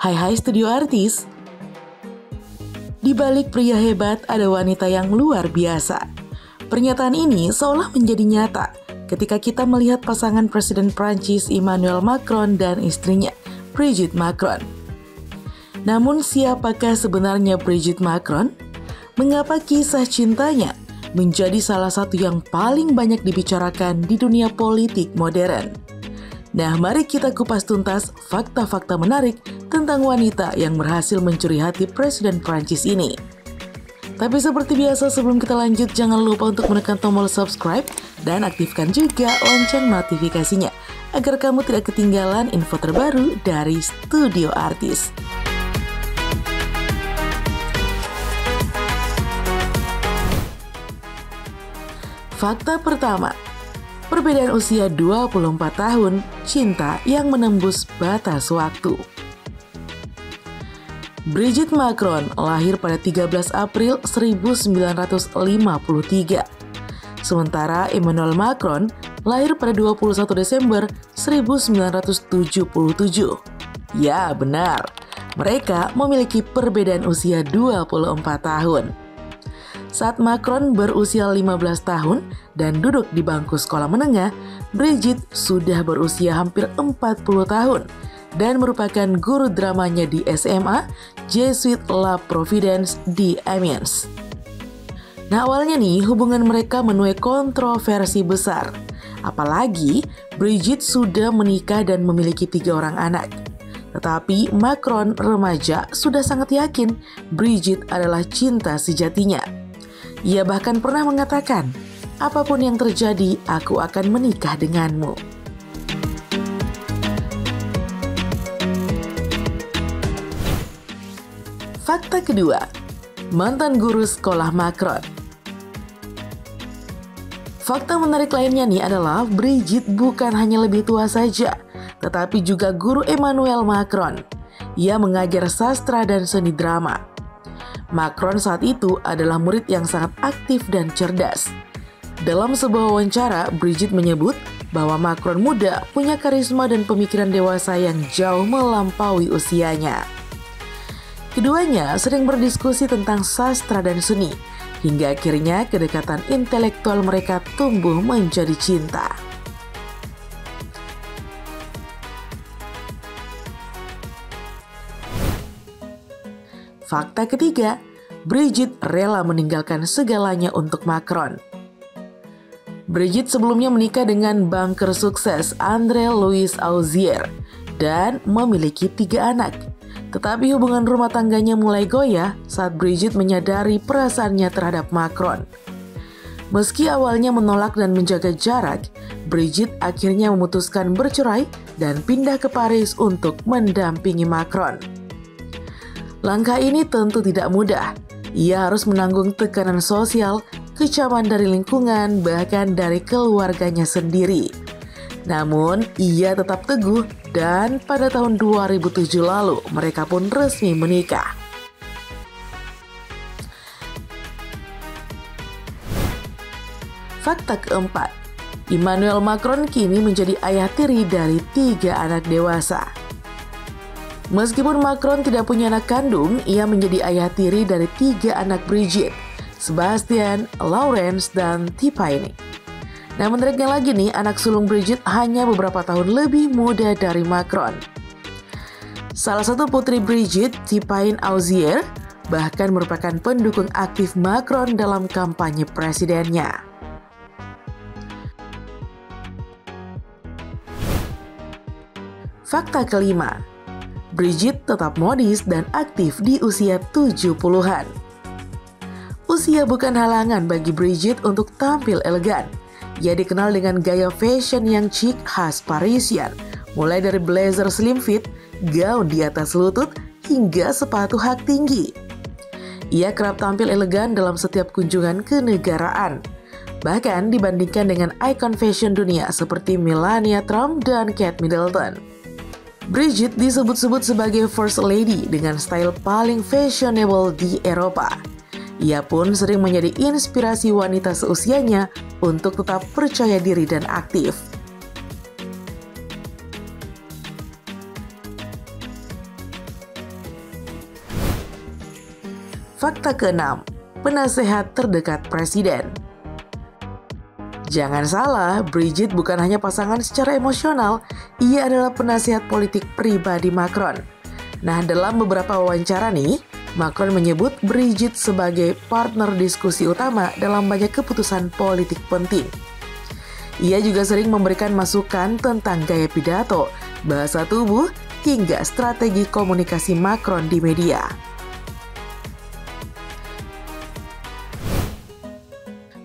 Hai studio artis. Di balik pria hebat ada wanita yang luar biasa. Pernyataan ini seolah menjadi nyata ketika kita melihat pasangan Presiden Prancis Emmanuel Macron dan istrinya Brigitte Macron. Namun siapakah sebenarnya Brigitte Macron? Mengapa kisah cintanya menjadi salah satu yang paling banyak dibicarakan di dunia politik modern? Nah, mari kita kupas tuntas fakta-fakta menarik tentang wanita yang berhasil mencuri hati Presiden Prancis ini. Tapi seperti biasa, sebelum kita lanjut, jangan lupa untuk menekan tombol subscribe dan aktifkan juga lonceng notifikasinya agar kamu tidak ketinggalan info terbaru dari Studio Artis. Fakta pertama, perbedaan usia 24 tahun, cinta yang menembus batas waktu. Brigitte Macron lahir pada 13 April 1953. Sementara Emmanuel Macron lahir pada 21 Desember 1977. Ya, benar. Mereka memiliki perbedaan usia 24 tahun. Saat Macron berusia 15 tahun dan duduk di bangku sekolah menengah, Brigitte sudah berusia hampir 40 tahun dan merupakan guru dramanya di SMA Jesuit La Providence di Amiens. Nah, awalnya nih hubungan mereka menuai kontroversi besar. Apalagi Brigitte sudah menikah dan memiliki 3 orang anak. Tetapi Macron remaja sudah sangat yakin Brigitte adalah cinta sejatinya. Ia bahkan pernah mengatakan, apapun yang terjadi, aku akan menikah denganmu. Fakta kedua, mantan guru sekolah Macron. Fakta menarik lainnya nih adalah Brigitte bukan hanya lebih tua saja, tetapi juga guru Emmanuel Macron. Ia mengajar sastra dan seni drama. Macron saat itu adalah murid yang sangat aktif dan cerdas. Dalam sebuah wawancara, Brigitte menyebut bahwa Macron muda punya karisma dan pemikiran dewasa yang jauh melampaui usianya. Keduanya sering berdiskusi tentang sastra dan seni, hingga akhirnya kedekatan intelektual mereka tumbuh menjadi cinta. Fakta ketiga, Brigitte rela meninggalkan segalanya untuk Macron. Brigitte sebelumnya menikah dengan banker sukses André Louis Auzier dan memiliki 3 anak. Tetapi hubungan rumah tangganya mulai goyah saat Brigitte menyadari perasaannya terhadap Macron. Meski awalnya menolak dan menjaga jarak, Brigitte akhirnya memutuskan bercerai dan pindah ke Paris untuk mendampingi Macron. Langkah ini tentu tidak mudah. Ia harus menanggung tekanan sosial, kecaman dari lingkungan, bahkan dari keluarganya sendiri. Namun, ia tetap teguh dan pada tahun 2007 lalu mereka pun resmi menikah. Fakta keempat, Emmanuel Macron kini menjadi ayah tiri dari 3 anak dewasa. Meskipun Macron tidak punya anak kandung, ia menjadi ayah tiri dari 3 anak Brigitte, Sebastian, Laurence, dan Tiphaine. Nah, menariknya lagi nih, anak sulung Brigitte hanya beberapa tahun lebih muda dari Macron. Salah satu putri Brigitte, Tiphaine Auzier, bahkan merupakan pendukung aktif Macron dalam kampanye presidennya. Fakta kelima, Brigitte tetap modis dan aktif di usia 70-an. Usia bukan halangan bagi Brigitte untuk tampil elegan. Ia dikenal dengan gaya fashion yang chic khas Parisian, mulai dari blazer slim fit, gaun di atas lutut, hingga sepatu hak tinggi. Ia kerap tampil elegan dalam setiap kunjungan kenegaraan. Bahkan dibandingkan dengan ikon fashion dunia seperti Melania Trump dan Kate Middleton. Brigitte disebut-sebut sebagai First Lady dengan style paling fashionable di Eropa. Ia pun sering menjadi inspirasi wanita seusianya untuk tetap percaya diri dan aktif. Fakta keenam, penasehat terdekat Presiden. Jangan salah, Brigitte bukan hanya pasangan secara emosional, ia adalah penasehat politik pribadi Macron. Nah, dalam beberapa wawancara nih, Macron menyebut Brigitte sebagai partner diskusi utama dalam banyak keputusan politik penting. Ia juga sering memberikan masukan tentang gaya pidato, bahasa tubuh, hingga strategi komunikasi Macron di media.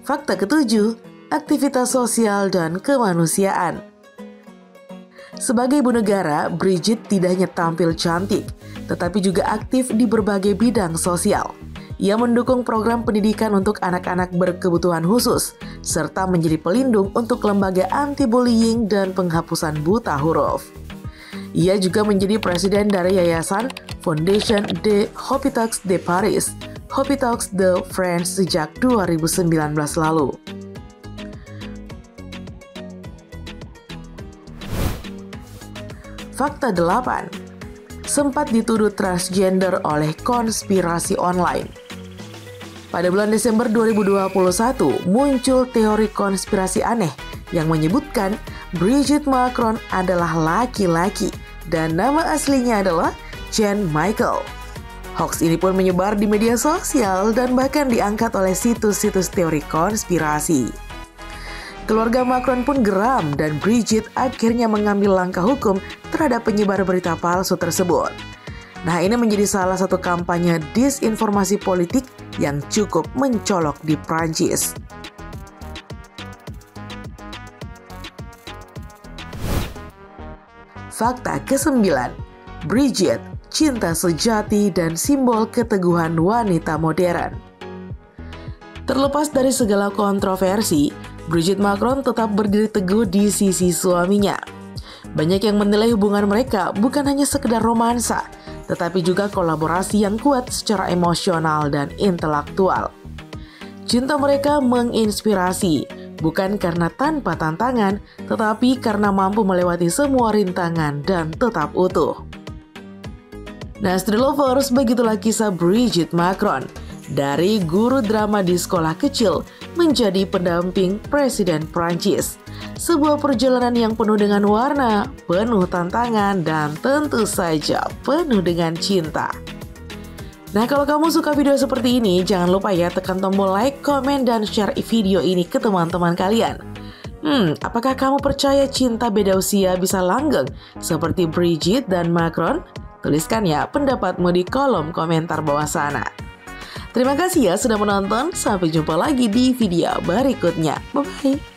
Fakta ketujuh, aktivitas sosial dan kemanusiaan. Sebagai ibu negara, Brigitte tidak hanya tampil cantik, tetapi juga aktif di berbagai bidang sosial. Ia mendukung program pendidikan untuk anak-anak berkebutuhan khusus, serta menjadi pelindung untuk lembaga anti-bullying dan penghapusan buta huruf. Ia juga menjadi presiden dari Yayasan Fondation des Hôpitaux de Paris, Hôpitaux de France sejak 2019 lalu. Fakta 8. Sempat dituduh transgender oleh konspirasi online. Pada bulan Desember 2021, muncul teori konspirasi aneh yang menyebutkan Brigitte Macron adalah laki-laki dan nama aslinya adalah Jean Michel. Hoax ini pun menyebar di media sosial dan bahkan diangkat oleh situs-situs teori konspirasi. Keluarga Macron pun geram dan Brigitte akhirnya mengambil langkah hukum terhadap penyebar berita palsu tersebut. Nah, ini menjadi salah satu kampanye disinformasi politik yang cukup mencolok di Prancis. Fakta ke-9, Brigitte, cinta sejati dan simbol keteguhan wanita modern. Terlepas dari segala kontroversi, Brigitte Macron tetap berdiri teguh di sisi suaminya. Banyak yang menilai hubungan mereka bukan hanya sekedar romansa, tetapi juga kolaborasi yang kuat secara emosional dan intelektual. Cinta mereka menginspirasi, bukan karena tanpa tantangan, tetapi karena mampu melewati semua rintangan dan tetap utuh. Nah, Street Lovers, begitulah kisah Brigitte Macron. Dari guru drama di sekolah kecil menjadi pendamping Presiden Prancis. Sebuah perjalanan yang penuh dengan warna, penuh tantangan, dan tentu saja penuh dengan cinta. Nah, kalau kamu suka video seperti ini, jangan lupa ya tekan tombol like, komen, dan share video ini ke teman-teman kalian. Apakah kamu percaya cinta beda usia bisa langgeng seperti Brigitte dan Macron? Tuliskan ya pendapatmu di kolom komentar bawah sana. Terima kasih ya sudah menonton, sampai jumpa lagi di video berikutnya. Bye-bye.